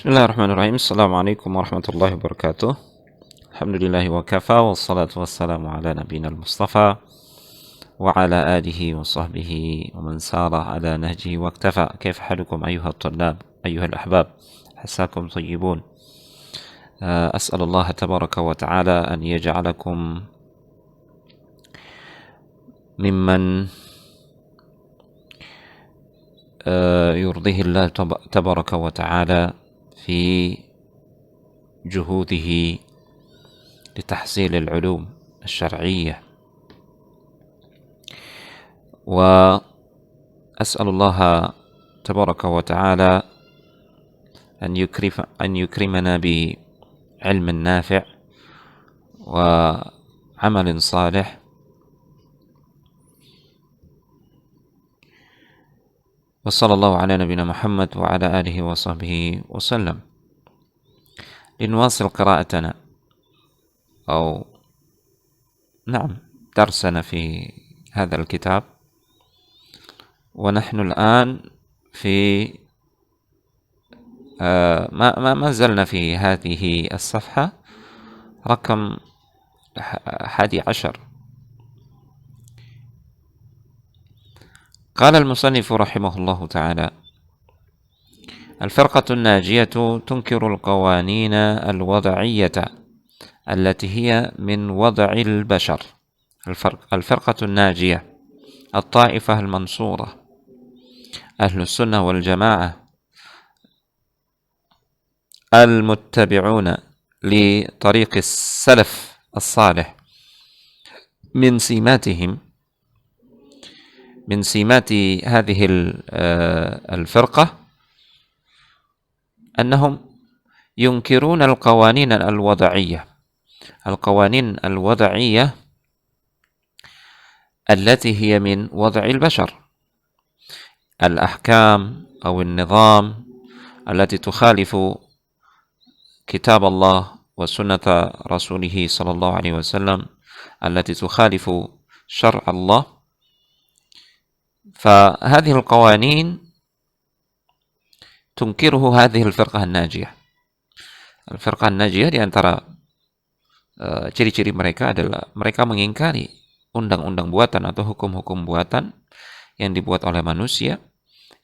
Bismillahirrahmanirrahim. Assalamualaikum warahmatullahi wabarakatuh. Alhamdulillahi wa kafa, wassalatu wassalamu ala nabiyina al-mustafa wa ala alihi wa sahbihi wa man sara ala nahjihi wa iktafa. Kaifa halukum ayuha at-tullab, ayuha al-ahbab, hasakum tayyibun. As'alullah tabaraka wa ta'ala an yaj'alakum mimman يرضيه الله تبارك وتعالى في جهوده لتحصيل العلوم الشرعية، وأسأل الله تبارك وتعالى أن يكرمنا بعلم نافع وعمل صالح، وصلى الله على نبينا محمد وعلى آله وصحبه وسلم. لنواصل قراءتنا أو درسنا في هذا الكتاب، ونحن الآن في ما زلنا في هذه الصفحة رقم 11. قال المصنف رحمه الله تعالى: الفرقة الناجية تنكر القوانين الوضعية التي هي من وضع البشر. الفرقة الناجية، الطائفة المنصورة، أهل السنة والجماعة المتبعون لطريق السلف الصالح، من سمات هذه الفرقة أنهم ينكرون القوانين الوضعية التي هي من وضع البشر، الأحكام أو النظام التي تخالف كتاب الله وسنة رسوله صلى الله عليه وسلم، التي تخالف شرع الله. فهذه القوانين تنكره هذه الفرقة الناجية. Al-Firqah Najiyah di antara ciri-ciri mereka adalah mereka mengingkari undang-undang buatan atau hukum-hukum buatan yang dibuat oleh manusia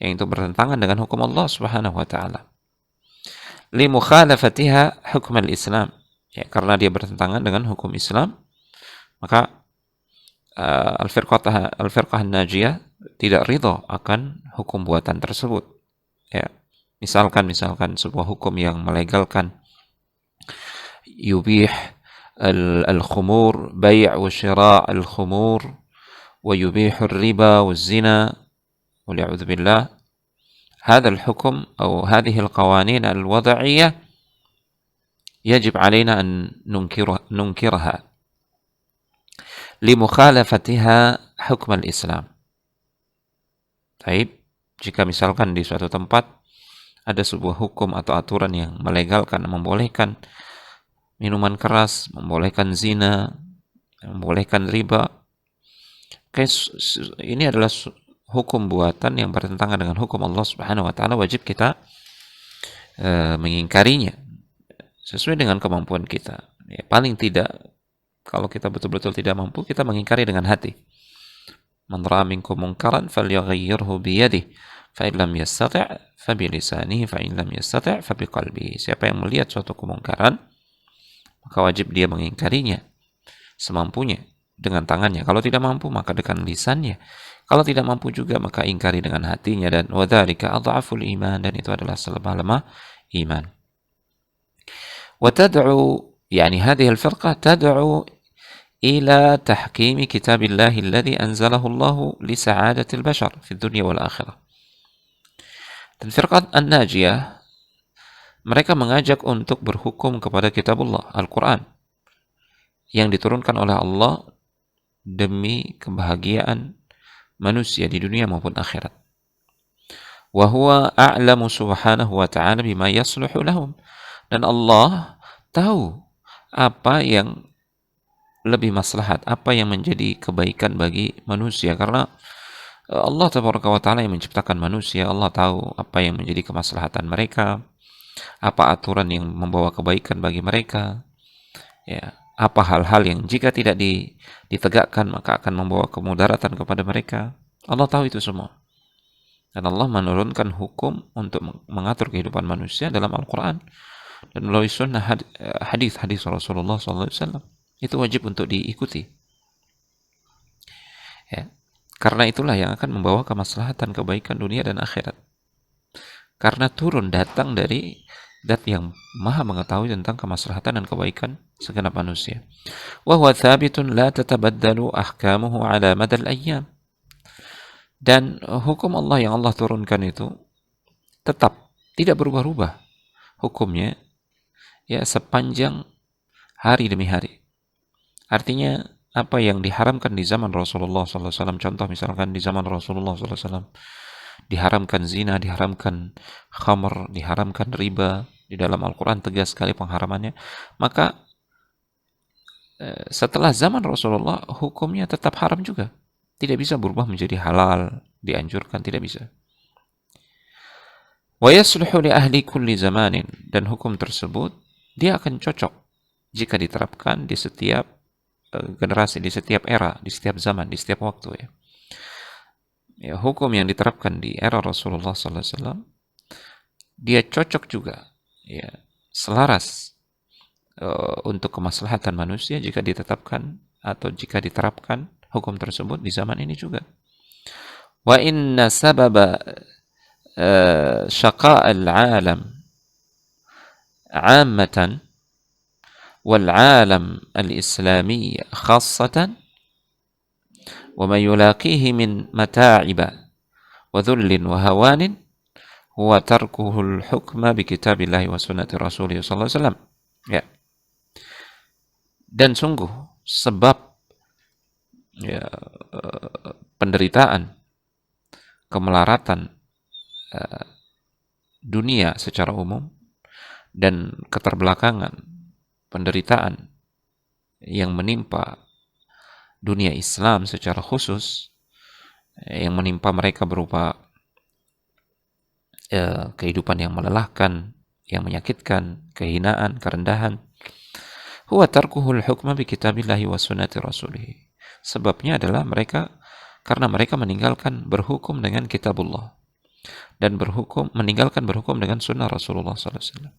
yang itu bertentangan dengan hukum Allah Subhanahu wa taala. Li mukhalafatiha hukm al-Islam, ya, karena dia bertentangan dengan hukum Islam, maka Al-Firqah Najiyah tidak ridha akan hukum buatan tersebut. Ya, misalkan sebuah hukum yang melegalkan yubih al-khumur, bai' wa shira' al-khumur, wa yubih al-riba wa zina, wa li'udhu billah. هذا الحكم أو هذه القوانين الوضعية يجب علينا أن ننكرها لمخالفتها حكم الإسلام. Baik, jika misalkan di suatu tempat ada sebuah hukum atau aturan yang melegalkan, membolehkan minuman keras, membolehkan zina, membolehkan riba, ini adalah hukum buatan yang bertentangan dengan hukum Allah Subhanahu wa taala, wajib kita mengingkarinya sesuai dengan kemampuan kita. Ya, paling tidak kalau kita betul-betul tidak mampu, kita mengingkari dengan hati. Man ra'a minkum munkaran falyughayyirhu bi yadihi, fa in lam yastati' fa bi lisanihi, fa in lam yastati' fa bi qalbihi. Siapa yang melihat suatu kemungkaran, maka wajib dia mengingkarinya semampunya dengan tangannya. Kalau tidak mampu, maka dengan lisannya. Kalau tidak mampu juga, maka ingkari dengan hatinya. Dan wadzalika adhaful iman, dan itu adalah selemah-lemah iman. Wa tad'u, yani hadhihi al-firqah tad'u ila tahkimi kitabillah alladhi anzalahu Allah li sa'adati al-bashar fi dunya wal akhirah. Dan firqah an-najiyah, mereka mengajak untuk berhukum kepada kitabullah, Al-Quran, yang diturunkan oleh Allah demi kebahagiaan manusia di dunia maupun akhirat. Wa huwa a'lamu subhanahu wa ta'ala bima yasluhu lahum. Dan Allah tahu apa yang lebih maslahat, apa yang menjadi kebaikan bagi manusia, karena Allah tabaraka wa ta'ala yang menciptakan manusia. Allah tahu apa yang menjadi kemaslahatan mereka, apa aturan yang membawa kebaikan bagi mereka, ya, apa hal-hal yang jika tidak ditegakkan maka akan membawa kemudaratan kepada mereka. Allah tahu itu semua. Dan Allah menurunkan hukum untuk mengatur kehidupan manusia dalam Al-Quran dan melalui sunnah hadis-hadis Rasulullah SAW. Itu wajib untuk diikuti. Ya. Karena itulah yang akan membawa kemaslahatan kebaikan dunia dan akhirat. Karena turun datang dari zat yang maha mengetahui tentang kemaslahatan dan kebaikan segenap manusia. Wa huwa thabitun la tatabaddalu ahkamuhu ala madal ayyam. Dan hukum Allah yang Allah turunkan itu tetap tidak berubah-ubah hukumnya, ya, sepanjang hari demi hari. Artinya apa yang diharamkan di zaman Rasulullah SAW, contoh misalkan di zaman Rasulullah SAW diharamkan zina, diharamkan khamr, diharamkan riba, di dalam Al-Quran tegas sekali pengharamannya, maka setelah zaman Rasulullah hukumnya tetap haram juga, tidak bisa berubah menjadi halal, dianjurkan, tidak bisa. Wa yasluhu li ahli kulli zamanin, dan hukum tersebut dia akan cocok jika diterapkan di setiap generasi, di setiap era, di setiap zaman, di setiap waktu, ya. Ya, hukum yang diterapkan di era Rasulullah SAW dia cocok juga, ya, selaras untuk kemaslahatan manusia jika ditetapkan atau jika diterapkan hukum tersebut di zaman ini juga. Wa inna sababa syaqa' al-alam 'ammatan wal 'alam al-islami khassatan wa ma yulaqihi min mata'ib wa dhullin wa hawanin huwa tarkuhul hukma bi kitabillahi wa sunnati rasulih sallallahu alaihi wasallam. Ya. Dan sungguh sebab, ya, penderitaan, kemelaratan dunia secara umum dan keterbelakangan, penderitaan yang menimpa dunia Islam secara khusus, yang menimpa mereka berupa kehidupan yang melelahkan, yang menyakitkan, kehinaan, kerendahan, huwa tarkuhul hukma bi kitabillahi wa sunnati rasulih. Sebabnya adalah karena mereka meninggalkan berhukum dengan kitabullah dan meninggalkan berhukum dengan sunnah Rasulullah SAW.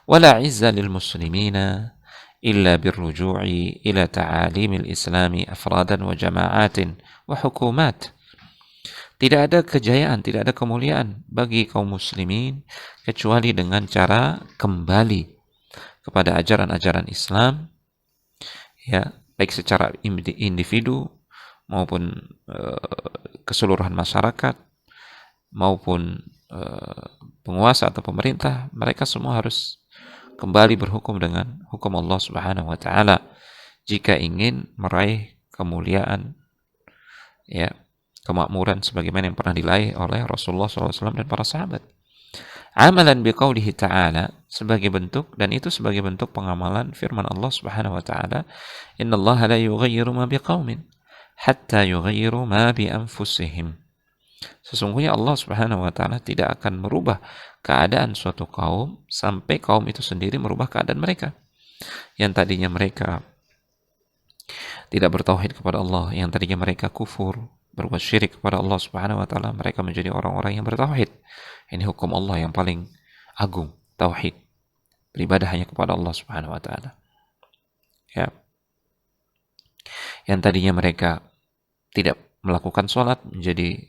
Wala izza lil muslimina illa birruju'i ila ta'alimil islami afradan wa jama'atin wa hukumat. Tidak ada kejayaan, tidak ada kemuliaan bagi kaum muslimin kecuali dengan cara kembali kepada ajaran-ajaran Islam, ya, baik secara individu maupun keseluruhan masyarakat maupun penguasa atau pemerintah. Mereka semua harus kembali berhukum dengan hukum Allah Subhanahu wa taala jika ingin meraih kemuliaan, ya, kemakmuran sebagaimana yang pernah diraih oleh Rasulullah SAW dan para sahabat. Amalan biqaulihi ta'ala, sebagai bentuk, dan itu sebagai bentuk pengamalan firman Allah Subhanahu wa taala, innallaha la yughayyiru ma biqaumin hatta yughayyiru ma bi anfusihim. Sesungguhnya Allah Subhanahu wa taala tidak akan merubah keadaan suatu kaum sampai kaum itu sendiri merubah keadaan mereka. Yang tadinya mereka tidak bertauhid kepada Allah, yang tadinya mereka kufur, berbuat syirik kepada Allah Subhanahu wa taala, mereka menjadi orang-orang yang bertauhid. Ini hukum Allah yang paling agung, tauhid. Beribadah hanya kepada Allah Subhanahu wa taala. Ya. Yang tadinya mereka tidak melakukan sholat menjadi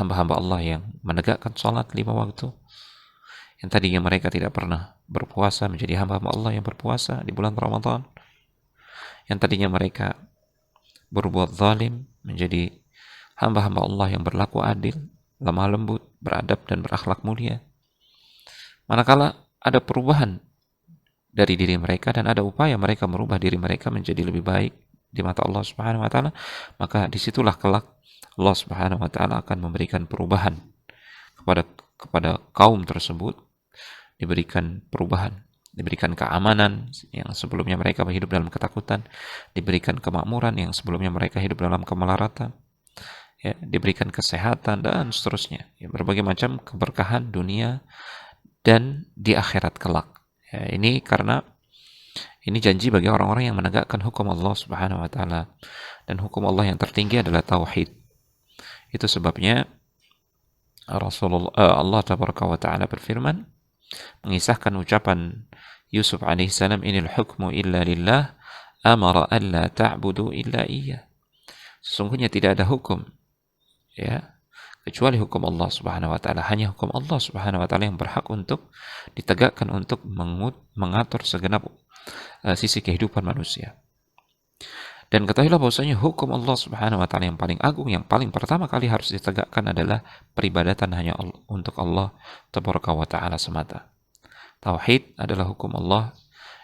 hamba-hamba Allah yang menegakkan sholat 5 waktu. Yang tadinya mereka tidak pernah berpuasa menjadi hamba-hamba Allah yang berpuasa di bulan Ramadan. Yang tadinya mereka berbuat zalim menjadi hamba-hamba Allah yang berlaku adil, lemah lembut, beradab dan berakhlak mulia. Manakala ada perubahan dari diri mereka dan ada upaya mereka merubah diri mereka menjadi lebih baik di mata Allah Subhanahu wa taala, maka disitulah kelak Allah Subhanahu wa taala akan memberikan perubahan kepada kaum tersebut, diberikan perubahan, diberikan keamanan yang sebelumnya mereka hidup dalam ketakutan, diberikan kemakmuran yang sebelumnya mereka hidup dalam kemelaratan, ya, diberikan kesehatan dan seterusnya, ya, berbagai macam keberkahan dunia dan di akhirat kelak. Ya, ini karena ini janji bagi orang-orang yang menegakkan hukum Allah Subhanahu wa taala, dan hukum Allah yang tertinggi adalah tauhid. Itu sebabnya Allah Tabaraka wa taala berfirman mengisahkan ucapan Yusuf alaihissalam, inil hukmu illa lillah amara alla ta'budu illa iya. Sesungguhnya tidak ada hukum, ya, kecuali hukum Allah Subhanahu wa taala. Hanya hukum Allah Subhanahu wa taala yang berhak untuk ditegakkan untuk mengatur segenap sisi kehidupan manusia. Dan ketahuilah bahwasanya hukum Allah Subhanahu wa taala yang paling agung, yang paling pertama kali harus ditegakkan adalah peribadatan hanya untuk Allah Tabaraka wa taala semata. Tauhid adalah hukum Allah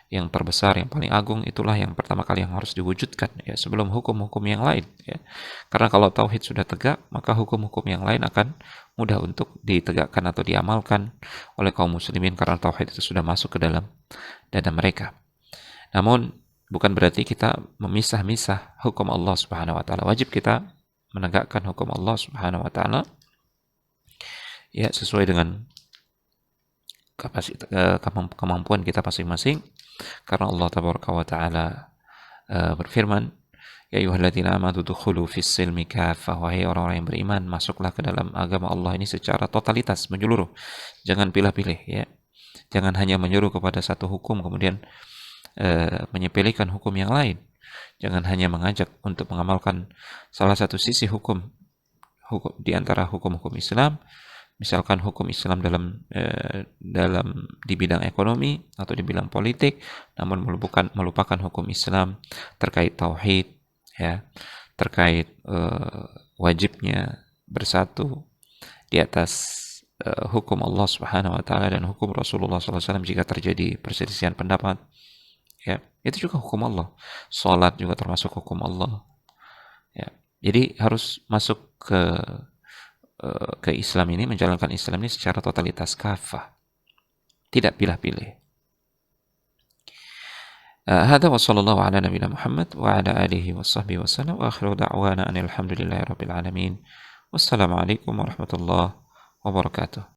yang terbesar, yang paling agung, itulah yang pertama kali yang harus diwujudkan, ya, sebelum hukum-hukum yang lain, ya. Karena kalau tauhid sudah tegak, maka hukum-hukum yang lain akan mudah untuk ditegakkan atau diamalkan oleh kaum muslimin, karena tauhid itu sudah masuk ke dalam dada mereka. Namun bukan berarti kita memisah-misah hukum Allah Subhanahu wa taala. Wajib kita menegakkan hukum Allah Subhanahu wa taala, ya, sesuai dengan kapasitas kemampuan kita masing-masing, karena Allah Tabaraka wa taala berfirman, ya ayyuhalladzina amanu dukhulu fis silmi kaffah, wahai orang-orang yang beriman, masuklah ke dalam agama Allah ini secara totalitas, menyeluruh. Jangan pilih-pilih, ya. Jangan hanya menyuruh kepada satu hukum kemudian menyepelekan hukum yang lain. Jangan hanya mengajak untuk mengamalkan salah satu sisi hukum di antara hukum-hukum Islam, misalkan hukum Islam dalam di bidang ekonomi atau di bidang politik, namun melupakan hukum Islam terkait tauhid, ya, terkait wajibnya bersatu di atas hukum Allah Subhanahu wa taala dan hukum Rasulullah SAW jika terjadi perselisihan pendapat, ya, itu juga hukum Allah. Salat juga termasuk hukum Allah, ya. Jadi harus masuk ke Islam ini, menjalankan Islam ini secara totalitas kafah, tidak pilih-pilih. Hadza wa sallallahu ala nabiyina Muhammad wa ala alihi wa sahbihi wa sallam, wa akhiru da'wana anil hamdulillahi rabbil alamin. Wassalamualaikum warahmatullahi wabarakatuh.